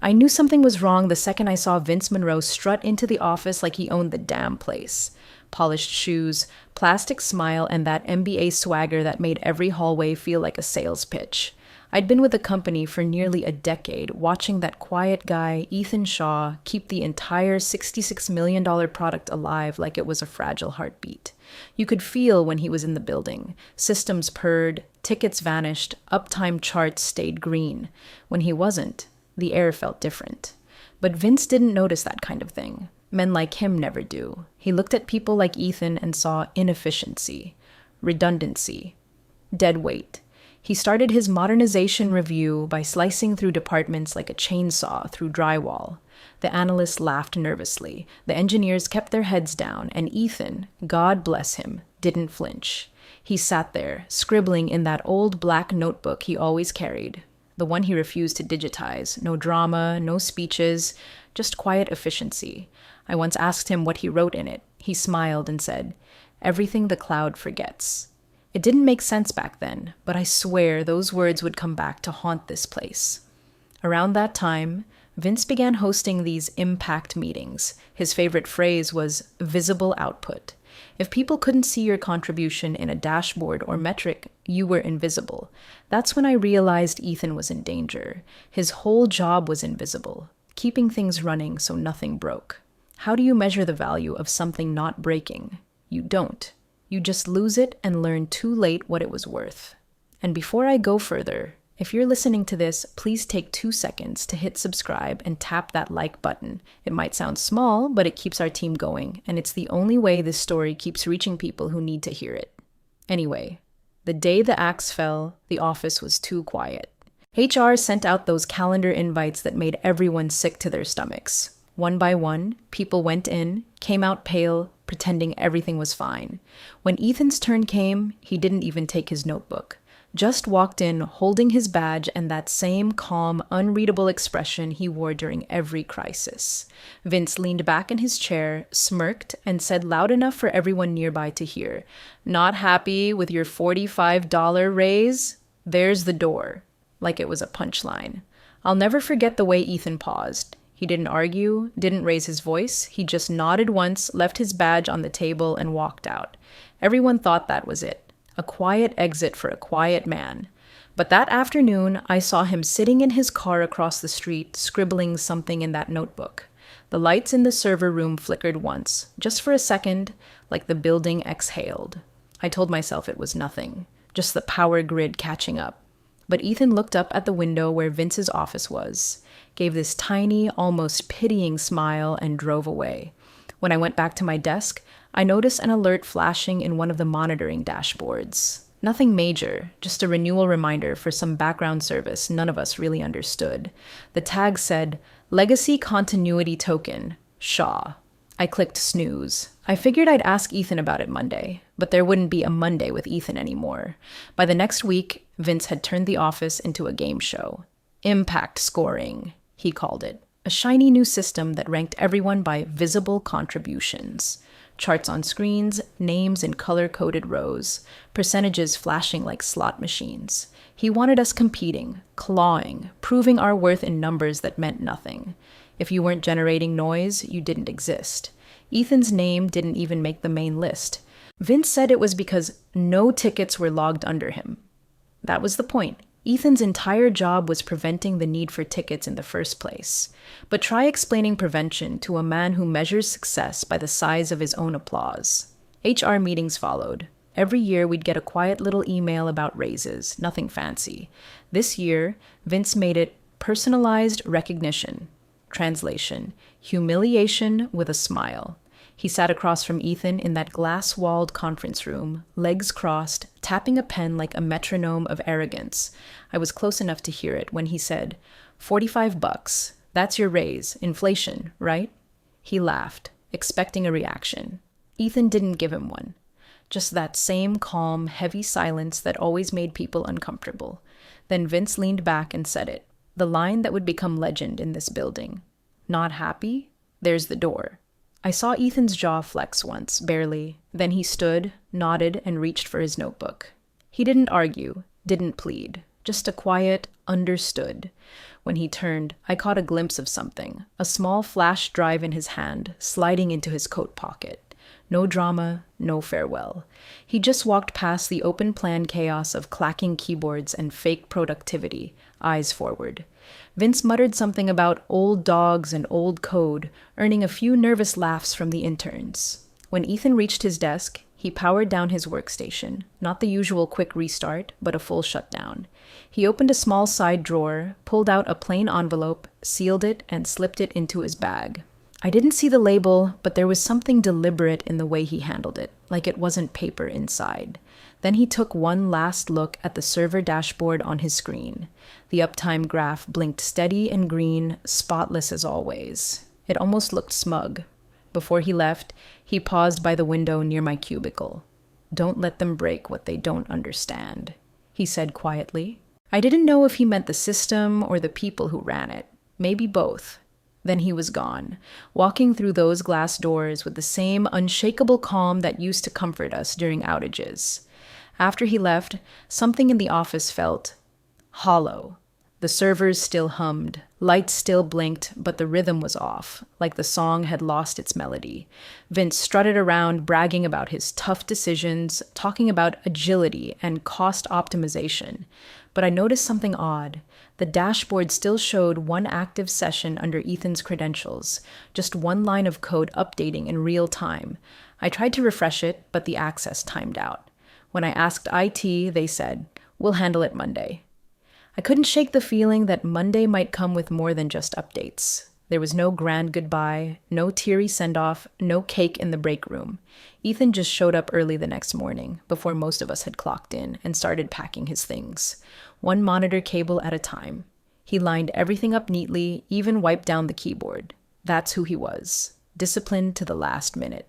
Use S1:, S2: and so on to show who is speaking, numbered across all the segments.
S1: I knew something was wrong the second I saw Vince Monroe strut into the office like he owned the damn place. Polished shoes, plastic smile, and that MBA swagger that made every hallway feel like a sales pitch. I'd been with the company for nearly a decade, watching that quiet guy, Ethan Shaw, keep the entire $66 million product alive like it was a fragile heartbeat. You could feel when he was in the building. Systems purred, tickets vanished, uptime charts stayed green. When he wasn't, the air felt different. But Vince didn't notice that kind of thing. Men like him never do. He looked at people like Ethan and saw inefficiency, redundancy, dead weight. He started his modernization review by slicing through departments like a chainsaw through drywall. The analysts laughed nervously, the engineers kept their heads down, and Ethan, God bless him, didn't flinch. He sat there, scribbling in that old black notebook he always carried, the one he refused to digitize. No drama, no speeches, just quiet efficiency. I once asked him what he wrote in it. He smiled and said, "Everything the cloud forgets." It didn't make sense back then, but I swear those words would come back to haunt this place. Around that time, Vince began hosting these impact meetings. His favorite phrase was visible output. If people couldn't see your contribution in a dashboard or metric, you were invisible. That's when I realized Ethan was in danger. His whole job was invisible, keeping things running so nothing broke. How do you measure the value of something not breaking? You don't. You just lose it and learn too late what it was worth. And before I go further, if you're listening to this, please take 2 seconds to hit subscribe and tap that like button. It might sound small, but it keeps our team going, and it's the only way this story keeps reaching people who need to hear it. Anyway, the day the axe fell, the office was too quiet. HR sent out those calendar invites that made everyone sick to their stomachs. One by one, people went in, came out pale, pretending everything was fine. When Ethan's turn came, he didn't even take his notebook. Just walked in holding his badge and that same calm, unreadable expression he wore during every crisis. Vince leaned back in his chair, smirked, and said loud enough for everyone nearby to hear, "Not happy with your $45 raise? There's the door." Like it was a punchline. I'll never forget the way Ethan paused. He didn't argue, didn't raise his voice. He just nodded once, left his badge on the table, and walked out. Everyone thought that was it. A quiet exit for a quiet man. But that afternoon, I saw him sitting in his car across the street, scribbling something in that notebook. The lights in the server room flickered once, just for a second, like the building exhaled. I told myself it was nothing, just the power grid catching up. But Ethan looked up at the window where Vince's office was, gave this tiny, almost pitying smile, and drove away. When I went back to my desk, I noticed an alert flashing in one of the monitoring dashboards. Nothing major, just a renewal reminder for some background service none of us really understood. The tag said, "Legacy Continuity Token, Shaw." I clicked snooze. I figured I'd ask Ethan about it Monday, but there wouldn't be a Monday with Ethan anymore. By the next week, Vince had turned the office into a game show. Impact scoring, he called it. A shiny new system that ranked everyone by visible contributions. Charts on screens, names in color-coded rows, percentages flashing like slot machines. He wanted us competing, clawing, proving our worth in numbers that meant nothing. If you weren't generating noise, you didn't exist. Ethan's name didn't even make the main list. Vince said it was because no tickets were logged under him. That was the point. Ethan's entire job was preventing the need for tickets in the first place. But try explaining prevention to a man who measures success by the size of his own applause. HR meetings followed. Every year we'd get a quiet little email about raises, nothing fancy. This year, Vince made it personalized recognition. Translation: humiliation with a smile. He sat across from Ethan in that glass-walled conference room, legs crossed, tapping a pen like a metronome of arrogance. I was close enough to hear it when he said, $45. That's your raise. Inflation, right? He laughed, expecting a reaction. Ethan didn't give him one. Just that same calm, heavy silence that always made people uncomfortable. Then Vince leaned back and said it. The line that would become legend in this building. Not happy? There's the door. I saw Ethan's jaw flex once, barely. Then he stood, nodded, and reached for his notebook. He didn't argue, didn't plead, Just a quiet, understood. When he turned, I caught a glimpse of something, a small flash drive in his hand, sliding into his coat pocket. No drama, no farewell. He just walked past the open plan chaos of clacking keyboards and fake productivity, eyes forward. Vince muttered something about old dogs and old code, earning a few nervous laughs from the interns. When Ethan reached his desk, he powered down his workstation, not the usual quick restart, but a full shutdown. He opened a small side drawer, pulled out a plain envelope, sealed it, and slipped it into his bag. I didn't see the label, but there was something deliberate in the way he handled it, like it wasn't paper inside. Then he took one last look at the server dashboard on his screen. The uptime graph blinked steady and green, spotless as always. It almost looked smug. Before he left, he paused by the window near my cubicle. "Don't let them break what they don't understand," he said quietly. I didn't know if he meant the system or the people who ran it. Maybe both. Then he was gone, walking through those glass doors with the same unshakable calm that used to comfort us during outages. After he left, something in the office felt hollow. The servers still hummed, lights still blinked, but the rhythm was off, like the song had lost its melody. Vince strutted around bragging about his tough decisions, talking about agility and cost optimization. But I noticed something odd. The dashboard still showed one active session under Ethan's credentials, just one line of code updating in real time. I tried to refresh it, but the access timed out. When I asked IT, they said, "We'll handle it Monday." I couldn't shake the feeling that Monday might come with more than just updates. There was no grand goodbye, no teary send-off, no cake in the break room. Ethan just showed up early the next morning, before most of us had clocked in, and started packing his things, one monitor cable at a time. He lined everything up neatly, even wiped down the keyboard. That's who he was, disciplined to the last minute.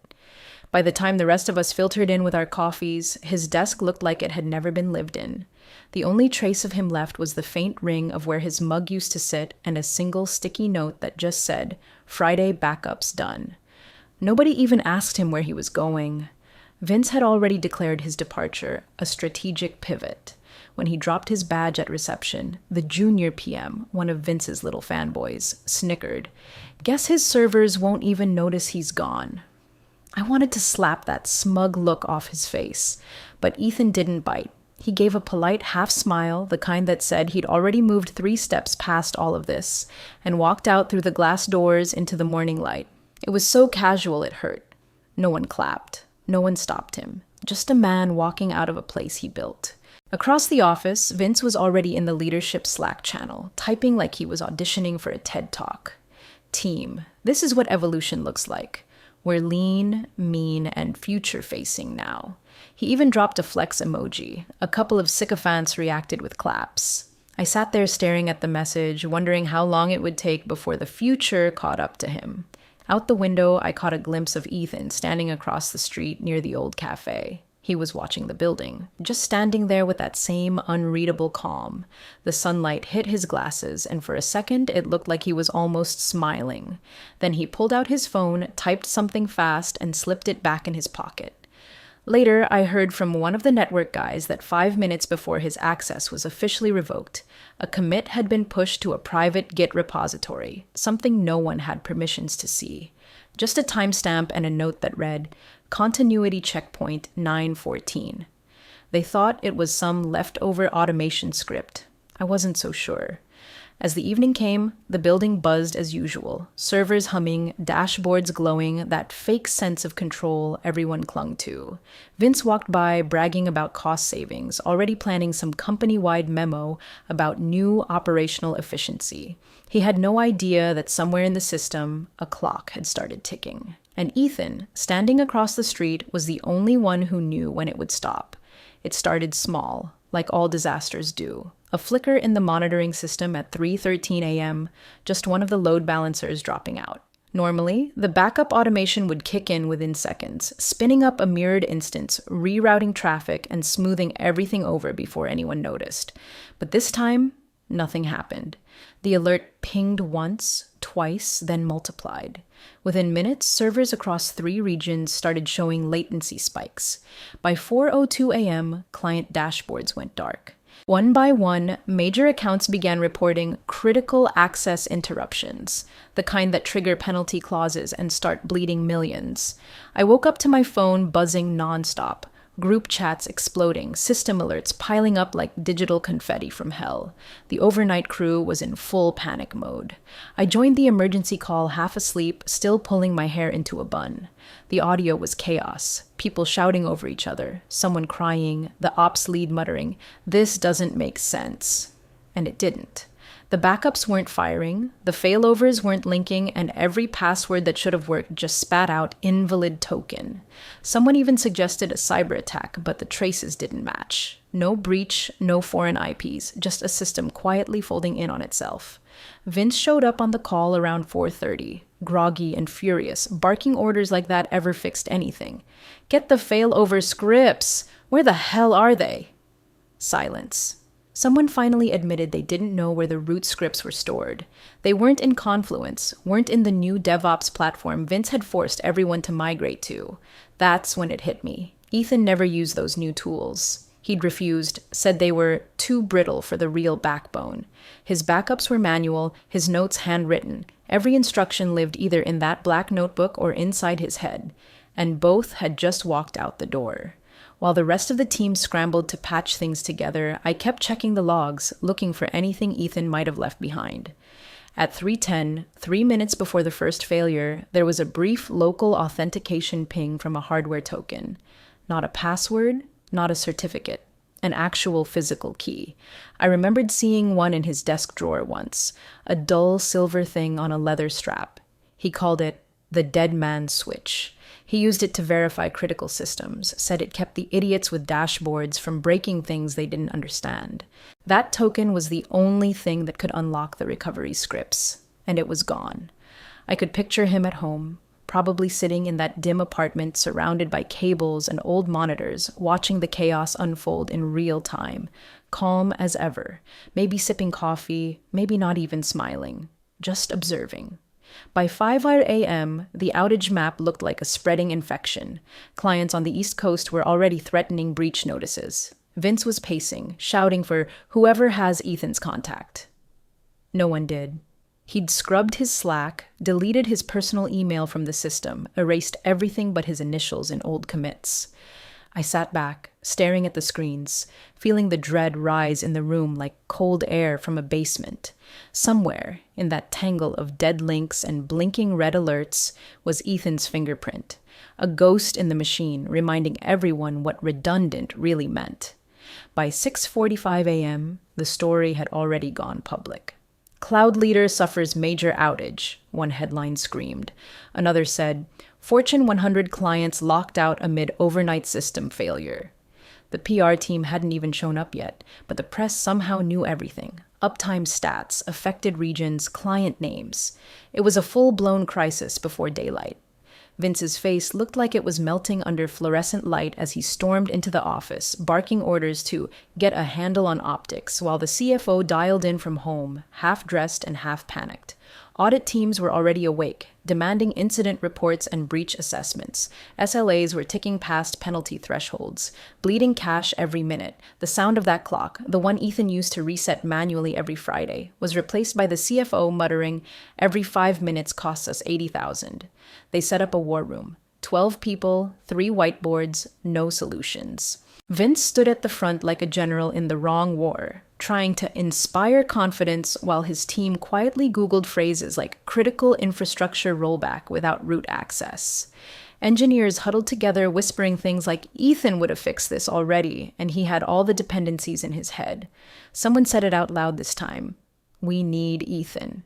S1: By the time the rest of us filtered in with our coffees, his desk looked like it had never been lived in. The only trace of him left was the faint ring of where his mug used to sit and a single sticky note that just said, "Friday backups done." Nobody even asked him where he was going. Vince had already declared his departure, a strategic pivot. When he dropped his badge at reception, the junior PM, one of Vince's little fanboys, snickered. "Guess his servers won't even notice he's gone." I wanted to slap that smug look off his face, but Ethan didn't bite. He gave a polite half-smile, the kind that said he'd already moved 3 steps past all of this, and walked out through the glass doors into the morning light. It was so casual it hurt. No one clapped. No one stopped him. Just a man walking out of a place he built. Across the office, Vince was already in the leadership Slack channel, typing like he was auditioning for a TED Talk. "Team, this is what evolution looks like. We're lean, mean, and future-facing now." He even dropped a flex emoji. A couple of sycophants reacted with claps. I sat there staring at the message, wondering how long it would take before the future caught up to him. Out the window, I caught a glimpse of Ethan standing across the street near the old cafe. He was watching the building, just standing there with that same unreadable calm. The sunlight hit his glasses, and for a second it looked like he was almost smiling. Then he pulled out his phone, typed something fast, and slipped it back in his pocket. Later, I heard from one of the network guys that 5 minutes before his access was officially revoked, a commit had been pushed to a private Git repository, something no one had permissions to see. Just a timestamp and a note that read, "Continuity checkpoint 914. They thought it was some leftover automation script. I wasn't so sure. As the evening came, the building buzzed as usual, servers humming, dashboards glowing, that fake sense of control everyone clung to. Vince walked by bragging about cost savings, already planning some company-wide memo about new operational efficiency. He had no idea that somewhere in the system, a clock had started ticking. And Ethan, standing across the street, was the only one who knew when it would stop. It started small, like all disasters do. A flicker in the monitoring system at 3:13 a.m., just one of the load balancers dropping out. Normally, the backup automation would kick in within seconds, spinning up a mirrored instance, rerouting traffic, and smoothing everything over before anyone noticed. But this time, nothing happened. The alert pinged once, twice, then multiplied. Within minutes, servers across 3 regions started showing latency spikes. By 4:02 a.m., client dashboards went dark. One by one, major accounts began reporting critical access interruptions, the kind that trigger penalty clauses and start bleeding millions. I woke up to my phone buzzing nonstop, group chats exploding, system alerts piling up like digital confetti from hell. The overnight crew was in full panic mode. I joined the emergency call half asleep, still pulling my hair into a bun. The audio was chaos, people shouting over each other, someone crying, the ops lead muttering, "This doesn't make sense." And it didn't. The backups weren't firing, the failovers weren't linking, and every password that should have worked just spat out invalid token. Someone even suggested a cyber attack, but the traces didn't match. No breach, no foreign IPs, just a system quietly folding in on itself. Vince showed up on the call around 4:30, groggy and furious, barking orders like that ever fixed anything. "Get the failover scripts! Where the hell are they?" Silence. Someone finally admitted they didn't know where the root scripts were stored. They weren't in Confluence, weren't in the new DevOps platform Vince had forced everyone to migrate to. That's when it hit me. Ethan never used those new tools. He'd refused, said they were too brittle for the real backbone. His backups were manual, his notes handwritten. Every instruction lived either in that black notebook or inside his head. And both had just walked out the door. While the rest of the team scrambled to patch things together, I kept checking the logs, looking for anything Ethan might have left behind. At 3:10, 3 minutes before the first failure, there was a brief local authentication ping from a hardware token. Not a password, not a certificate, an actual physical key. I remembered seeing one in his desk drawer once, a dull silver thing on a leather strap. He called it the dead man's switch. He used it to verify critical systems, said it kept the idiots with dashboards from breaking things they didn't understand. That token was the only thing that could unlock the recovery scripts, and it was gone. I could picture him at home, probably sitting in that dim apartment surrounded by cables and old monitors, watching the chaos unfold in real time, calm as ever, maybe sipping coffee, maybe not even smiling, just observing. By 5 a.m., the outage map looked like a spreading infection. Clients on the East Coast were already threatening breach notices. Vince was pacing, shouting for whoever has Ethan's contact. No one did. He'd scrubbed his Slack, deleted his personal email from the system, erased everything but his initials in old commits. I sat back, staring at the screens, feeling the dread rise in the room like cold air from a basement. Somewhere, in that tangle of dead links and blinking red alerts, was Ethan's fingerprint, a ghost in the machine reminding everyone what redundant really meant. By 6:45 a.m., the story had already gone public. "Cloud leader suffers major outage," one headline screamed. Another said, "Fortune 100 clients locked out amid overnight system failure." The PR team hadn't even shown up yet, but the press somehow knew everything. Uptime stats, affected regions, client names. It was a full-blown crisis before daylight. Vince's face looked like it was melting under fluorescent light as he stormed into the office, barking orders to get a handle on optics, while the CFO dialed in from home, half-dressed and half-panicked. Audit teams were already awake, demanding incident reports and breach assessments. SLAs were ticking past penalty thresholds, bleeding cash every minute. The sound of that clock, the one Ethan used to reset manually every Friday, was replaced by the CFO muttering, "Every 5 minutes costs us $80,000. They set up a war room. 12 people, 3 whiteboards, no solutions. Vince stood at the front like a general in the wrong war, trying to inspire confidence while his team quietly Googled phrases like critical infrastructure rollback without root access. Engineers huddled together whispering things like Ethan would have fixed this already, and he had all the dependencies in his head. Someone said it out loud this time. "We need Ethan."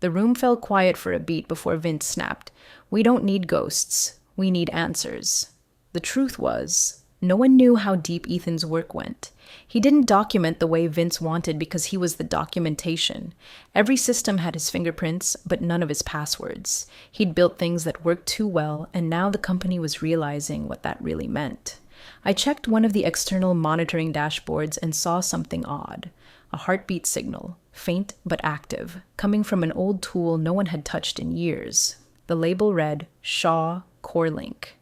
S1: The room fell quiet for a beat before Vince snapped. "We don't need ghosts. We need answers." The truth was, no one knew how deep Ethan's work went. He didn't document the way Vince wanted because he was the documentation. Every system had his fingerprints, but none of his passwords. He'd built things that worked too well, and now the company was realizing what that really meant. I checked one of the external monitoring dashboards and saw something odd. A heartbeat signal, faint but active, coming from an old tool no one had touched in years. The label read, Shaw Core Link.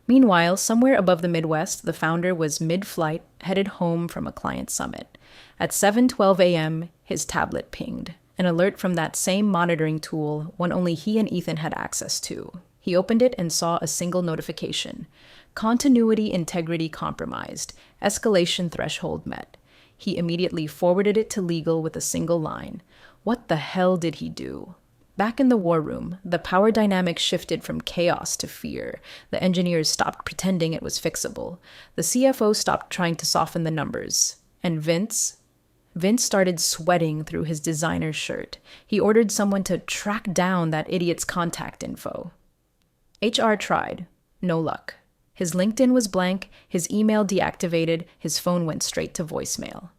S1: Meanwhile, somewhere above the Midwest, the founder was mid-flight, headed home from a client summit. At 7:12 a.m., his tablet pinged. An alert from that same monitoring tool, one only he and Ethan had access to. He opened it and saw a single notification. Continuity integrity compromised. Escalation threshold met. He immediately forwarded it to legal with a single line. What the hell did he do? Back in the war room, the power dynamic shifted from chaos to fear. The engineers stopped pretending it was fixable. The CFO stopped trying to soften the numbers. And Vince started sweating through his designer shirt. He ordered someone to track down that idiot's contact info. HR tried. No luck. His LinkedIn was blank, his email deactivated, his phone went straight to voicemail.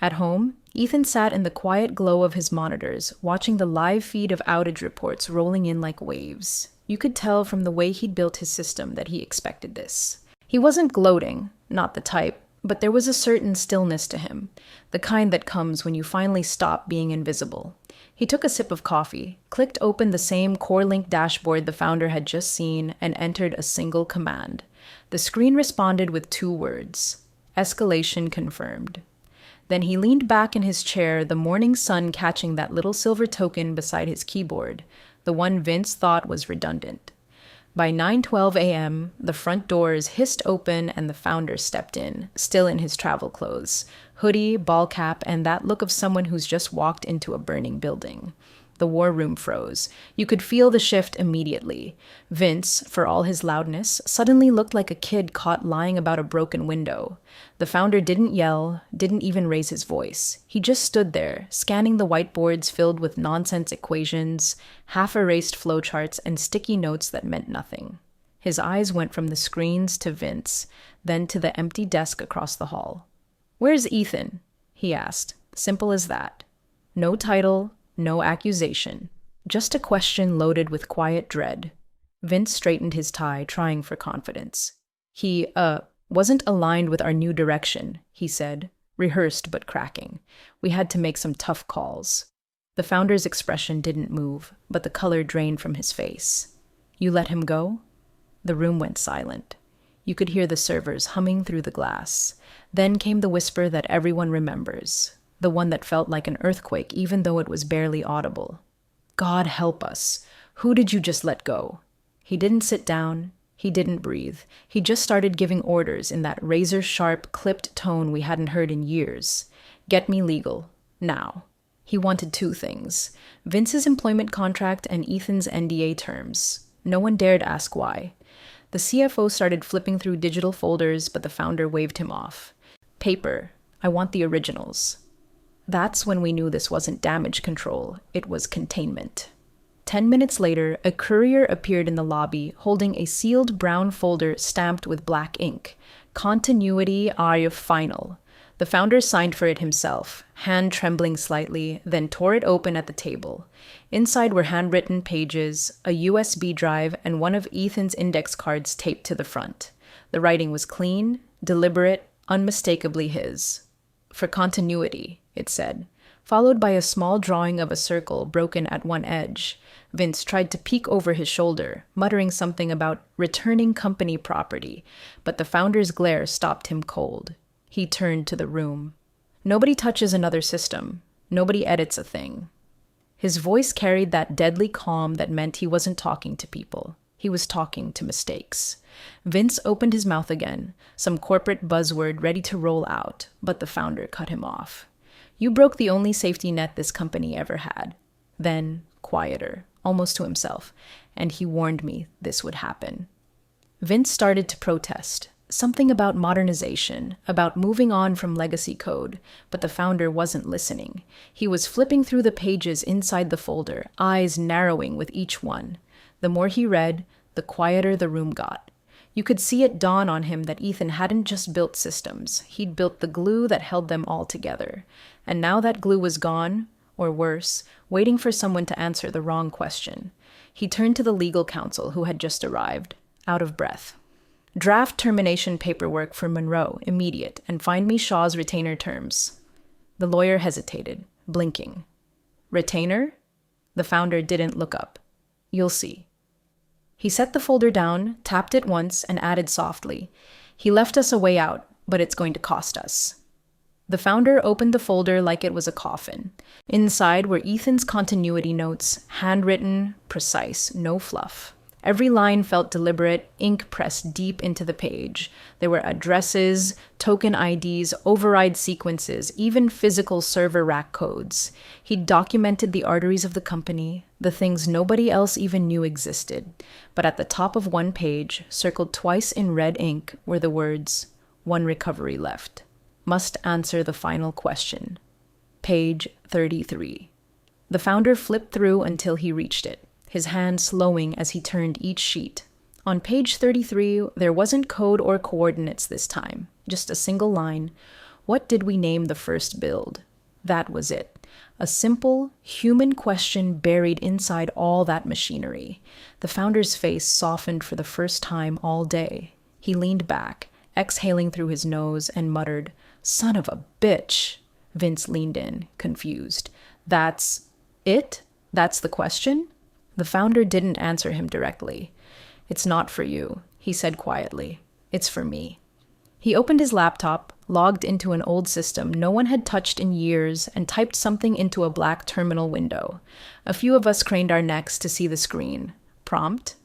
S1: At home, Ethan sat in the quiet glow of his monitors, watching the live feed of outage reports rolling in like waves. You could tell from the way he'd built his system that he expected this. He wasn't gloating, not the type, but there was a certain stillness to him, the kind that comes when you finally stop being invisible. He took a sip of coffee, clicked open the same CoreLink dashboard the founder had just seen, and entered a single command. The screen responded with 2 words: escalation confirmed. Then he leaned back in his chair, the morning sun catching that little silver token beside his keyboard, the one Vince thought was redundant. By 9:12 a.m., the front doors hissed open and the founder stepped in, still in his travel clothes, hoodie, ball cap, and that look of someone who's just walked into a burning building. The war room froze. You could feel the shift immediately. Vince, for all his loudness, suddenly looked like a kid caught lying about a broken window. The founder didn't yell, didn't even raise his voice. He just stood there, scanning the whiteboards filled with nonsense equations, half-erased flowcharts, and sticky notes that meant nothing. His eyes went from the screens to Vince, then to the empty desk across the hall. "Where's Ethan?" he asked. Simple as that. No title, no accusation. Just a question loaded with quiet dread. Vince straightened his tie, trying for confidence. He, wasn't aligned with our new direction, he said, rehearsed but cracking. We had to make some tough calls. The founder's expression didn't move, but the color drained from his face. "You let him go?" The room went silent. You could hear the servers humming through the glass. Then came the whisper that everyone remembers, the one that felt like an earthquake even though it was barely audible. "God help us. Who did you just let go?" He didn't sit down. He didn't breathe. He just started giving orders in that razor-sharp, clipped tone we hadn't heard in years. "Get me legal. Now." He wanted 2 things: Vince's employment contract and Ethan's NDA terms. No one dared ask why. The CFO started flipping through digital folders, but the founder waved him off. "Paper. I want the originals." That's when we knew this wasn't damage control. It was containment. 10 minutes later, a courier appeared in the lobby, holding a sealed brown folder stamped with black ink. Continuity are final. The founder signed for it himself, hand trembling slightly, then tore it open at the table. Inside were handwritten pages, a USB drive, and one of Ethan's index cards taped to the front. The writing was clean, deliberate, unmistakably his. "For continuity," it said, followed by a small drawing of a circle broken at one edge. Vince tried to peek over his shoulder, muttering something about returning company property, but the founder's glare stopped him cold. He turned to the room. "Nobody touches another system. Nobody edits a thing." His voice carried that deadly calm that meant he wasn't talking to people. He was talking to mistakes. Vince opened his mouth again, some corporate buzzword ready to roll out, but the founder cut him off. "You broke the only safety net this company ever had." Then, quieter, almost to himself, "and he warned me this would happen." Vince started to protest. Something about modernization, about moving on from legacy code, but the founder wasn't listening. He was flipping through the pages inside the folder, eyes narrowing with each one. The more he read, the quieter the room got. You could see it dawn on him that Ethan hadn't just built systems, he'd built the glue that held them all together. And now that glue was gone, or worse, waiting for someone to answer the wrong question. He turned to the legal counsel who had just arrived, out of breath. "Draft termination paperwork for Monroe, immediate, and find me Shaw's retainer terms." The lawyer hesitated, blinking. "Retainer?" The founder didn't look up. "You'll see." He set the folder down, tapped it once, and added softly, "He left us a way out, but it's going to cost us." The founder opened the folder like it was a coffin. Inside were Ethan's continuity notes, handwritten, precise, no fluff. Every line felt deliberate, ink pressed deep into the page. There were addresses, token IDs, override sequences, even physical server rack codes. He'd documented the arteries of the company, the things nobody else even knew existed. But at the top of one page, circled twice in red ink, were the words, "One recovery left. Must answer the final question." Page 33. The founder flipped through until he reached it, his hand slowing as he turned each sheet. On page 33, there wasn't code or coordinates this time, just a single line. What did we name the first build? That was it. A simple, human question buried inside all that machinery. The founder's face softened for the first time all day. He leaned back, exhaling through his nose, and muttered, "Son of a bitch." Vince leaned in, confused. That's it? That's the question? The founder didn't answer him directly. "It's not for you," he said quietly. "It's for me." He opened his laptop, logged into an old system no one had touched in years, and typed something into a black terminal window. A few of us craned our necks to see the screen. Prompt: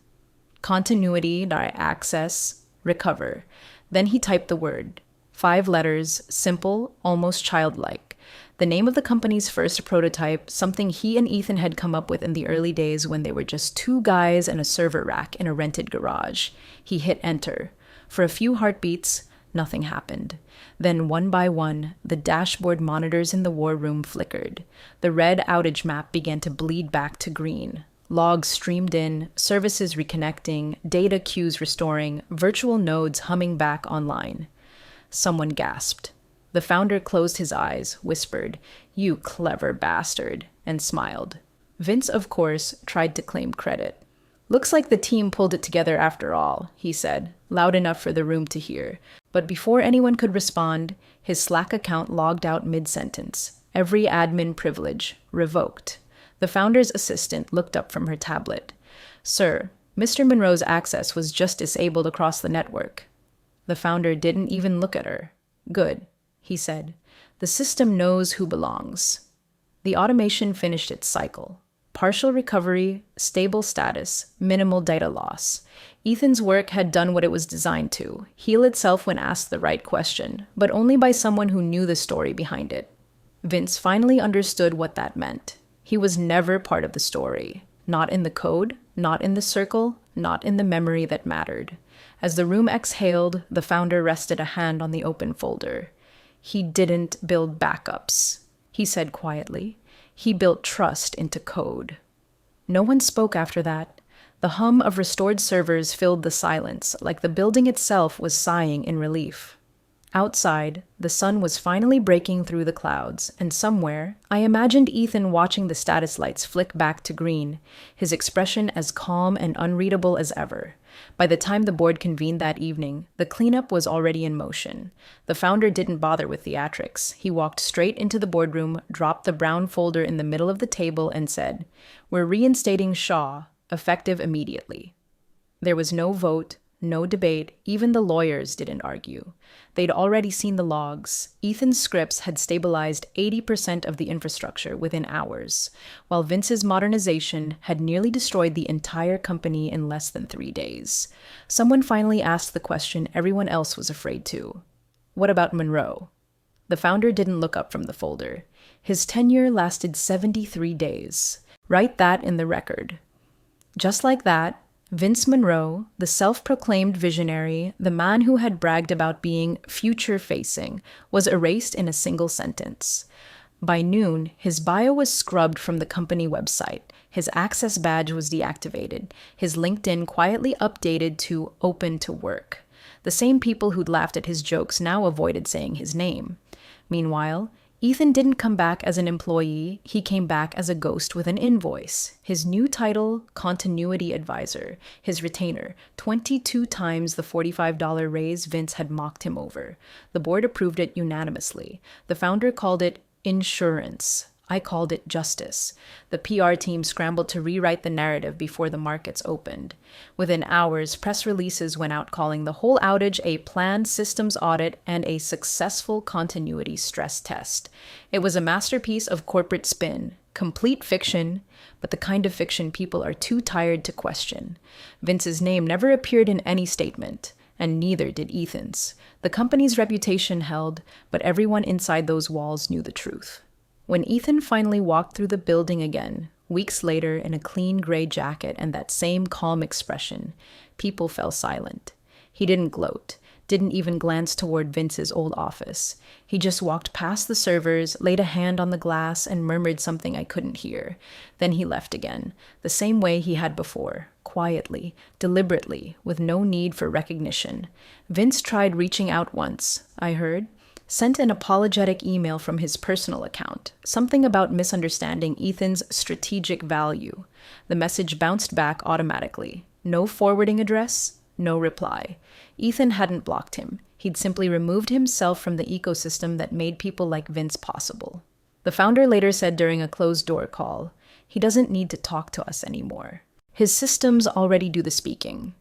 S1: continuity, access, recover. Then he typed the word. 5 letters, simple, almost childlike. The name of the company's first prototype, something he and Ethan had come up with in the early days when they were just 2 guys and a server rack in a rented garage. He hit enter. For a few heartbeats, nothing happened. Then, one by one, the dashboard monitors in the war room flickered. The red outage map began to bleed back to green. Logs streamed in, services reconnecting, data queues restoring, virtual nodes humming back online. Someone gasped. The founder closed his eyes, whispered, "You clever bastard," and smiled. Vince, of course, tried to claim credit. "Looks like the team pulled it together after all," he said, loud enough for the room to hear. But before anyone could respond, his Slack account logged out mid-sentence. Every admin privilege revoked. The founder's assistant looked up from her tablet. "Sir, Mr. Monroe's access was just disabled across the network." The founder didn't even look at her. "Good," he said. "The system knows who belongs." The automation finished its cycle. Partial recovery, stable status, minimal data loss. Ethan's work had done what it was designed to, heal itself when asked the right question, but only by someone who knew the story behind it. Vince finally understood what that meant. He was never part of the story. Not in the code, not in the circle, not in the memory that mattered. As the room exhaled, the founder rested a hand on the open folder. "He didn't build backups," he said quietly. "He built trust into code." No one spoke after that. The hum of restored servers filled the silence, like the building itself was sighing in relief. Outside, the sun was finally breaking through the clouds, and somewhere, I imagined Ethan watching the status lights flick back to green, his expression as calm and unreadable as ever. By the time the board convened that evening, the cleanup was already in motion. The founder didn't bother with theatrics. He walked straight into the boardroom, dropped the brown folder in the middle of the table, and said, "We're reinstating Shaw, effective immediately." There was no vote, no debate. Even the lawyers didn't argue. They'd already seen the logs. Ethan's scripts had stabilized 80% of the infrastructure within hours, while Vince's modernization had nearly destroyed the entire company in less than 3 days. Someone finally asked the question everyone else was afraid to. What about Monroe? The founder didn't look up from the folder. His tenure lasted 73 days. Write that in the record. Just like that, Vince Monroe, the self-proclaimed visionary, the man who had bragged about being future-facing, was erased in a single sentence. By noon, his bio was scrubbed from the company website, his access badge was deactivated, his LinkedIn quietly updated to open to work. The same people who'd laughed at his jokes now avoided saying his name. Meanwhile, Ethan didn't come back as an employee, he came back as a ghost with an invoice. His new title, Continuity Advisor. His retainer, 22 times the $45 raise Vince had mocked him over. The board approved it unanimously. The founder called it insurance. I called it justice. The PR team scrambled to rewrite the narrative before the markets opened. Within hours, press releases went out calling the whole outage a planned systems audit and a successful continuity stress test. It was a masterpiece of corporate spin, complete fiction, but the kind of fiction people are too tired to question. Vince's name never appeared in any statement, and neither did Ethan's. The company's reputation held, but everyone inside those walls knew the truth. When Ethan finally walked through the building again, weeks later in a clean gray jacket and that same calm expression, people fell silent. He didn't gloat, didn't even glance toward Vince's old office. He just walked past the servers, laid a hand on the glass, and murmured something I couldn't hear. Then he left again, the same way he had before, quietly, deliberately, with no need for recognition. Vince tried reaching out once, I heard. Sent an apologetic email from his personal account, something about misunderstanding Ethan's strategic value. The message bounced back automatically. No forwarding address, no reply. Ethan hadn't blocked him. He'd simply removed himself from the ecosystem that made people like Vince possible. The founder later said during a closed-door call, he doesn't need to talk to us anymore. His systems already do the speaking.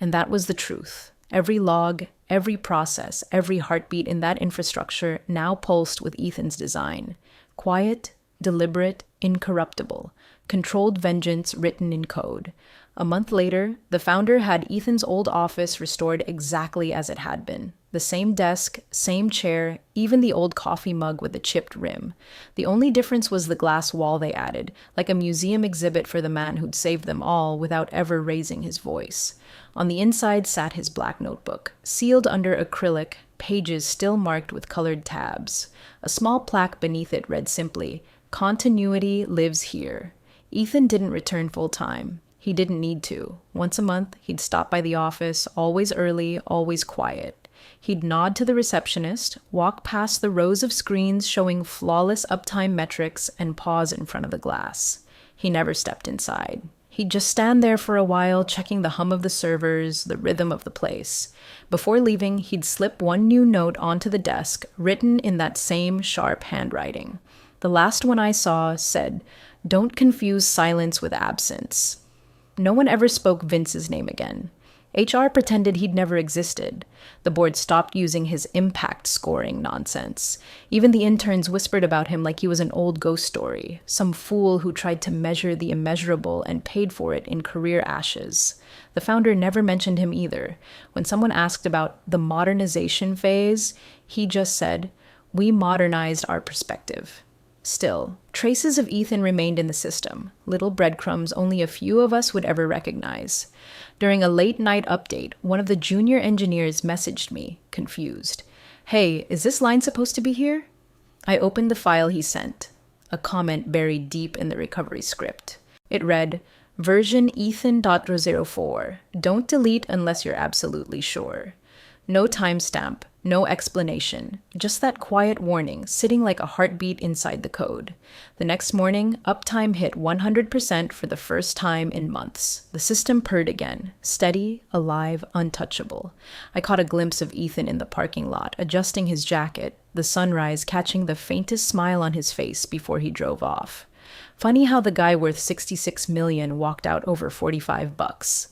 S1: And that was the truth. Every log, every process, every heartbeat in that infrastructure now pulsed with Ethan's design. Quiet, deliberate, incorruptible, controlled vengeance written in code. A month later, the founder had Ethan's old office restored exactly as it had been. The same desk, same chair, even the old coffee mug with the chipped rim. The only difference was the glass wall they added, like a museum exhibit for the man who'd saved them all without ever raising his voice. On the inside sat his black notebook, sealed under acrylic, pages still marked with colored tabs. A small plaque beneath it read simply, "Continuity lives here." Ethan didn't return full-time. He didn't need to. Once a month, he'd stop by the office, always early, always quiet. He'd nod to the receptionist, walk past the rows of screens showing flawless uptime metrics, and pause in front of the glass. He never stepped inside. He'd just stand there for a while, checking the hum of the servers, the rhythm of the place. Before leaving, he'd slip one new note onto the desk, written in that same sharp handwriting. The last one I saw said, "Don't confuse silence with absence." No one ever spoke Vince's name again. HR pretended he'd never existed. The board stopped using his impact scoring nonsense. Even the interns whispered about him like he was an old ghost story, some fool who tried to measure the immeasurable and paid for it in career ashes. The founder never mentioned him either. When someone asked about the modernization phase, he just said, "We modernized our perspective." Still, traces of Ethan remained in the system, little breadcrumbs only a few of us would ever recognize. During a late-night update, one of the junior engineers messaged me, confused. "Hey, is this line supposed to be here?" I opened the file he sent, a comment buried deep in the recovery script. It read, "Version Ethan.04. Don't delete unless you're absolutely sure." No timestamp, no explanation, just that quiet warning sitting like a heartbeat inside the code. The next morning, uptime hit 100% for the first time in months. The system purred again, steady, alive, untouchable. I caught a glimpse of Ethan in the parking lot, adjusting his jacket, the sunrise catching the faintest smile on his face before he drove off. Funny how the guy worth $66 million walked out over $45.